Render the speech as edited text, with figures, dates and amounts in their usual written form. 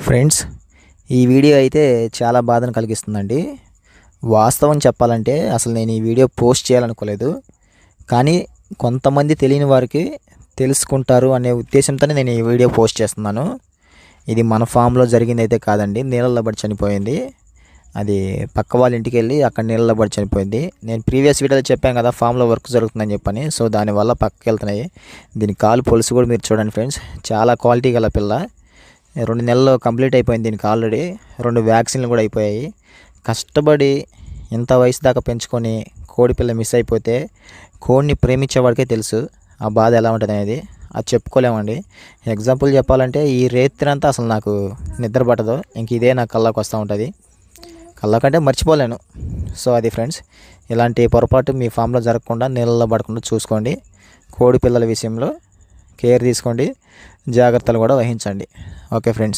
Friends, ఈ video అయితే చాలా బాధను కలిగిస్తుందండి. వాస్తవం చెప్పాలంటే అసలు నేను ఈ వీడియో పోస్ట్ చేయాలనుకోలేదు. కానీ కొంతమంది తెలియని వారికి తెలుసుకుంటారు అనే ఉద్దేశంతోనే నేను ఈ వీడియో పోస్ట్ చేస్తున్నాను. ఇది మన ఫామ్లో జరిగిందైతే కాదండి. నీళ్ళల్లో పడి చనిపోయింది. అది పక్క వాళ్ళ ఇంటికి వెళ్ళి అక్కడ నీళ్ళలో పడి చనిపోయింది. నేను ప్రీవియస్ వీడియోలో చెప్పాను కదా, ఫామ్లో వర్క్ జరుగుతుందని చెప్పని. సో దానివల్ల పక్కకి వెళ్తున్నాయి. దీని కాలు పొలుసు కూడా మీరు చూడండి ఫ్రెండ్స్. చాలా క్వాలిటీ గల పిల్ల. 2 నెలలు కంప్లీట్ అయిపోయింది దీనికి. ఆల్రెడీ 2 వ్యాక్సిన్లు కూడా అయిపోయాయి. కష్టపడి ఇంత వయసు దాకా పెంచుకొని కోడిపిల్ల మిస్ అయిపోతే కోడిని ప్రేమించేవాడికే తెలుసు ఆ బాధ ఎలా ఉంటుంది అనేది. అది చెప్పుకోలేమండి. ఎగ్జాంపుల్ చెప్పాలంటే ఈ రేత్రంతా అసలు నాకు నిద్ర పట్టదు. ఇంక ఇదే నాకు కళ్ళకు వస్తూ ఉంటుంది. కళ్ళకంటే మర్చిపోలేను. సో అది ఫ్రెండ్స్, ఇలాంటి పొరపాటు మీ ఫామ్లో జరగకుండా, నీళ్ళలో పడకుండా చూసుకోండి. కోడి పిల్లల విషయంలో కేర్ తీసుకోండి, జాగ్రత్తలు కూడా వహించండి. Okay friends.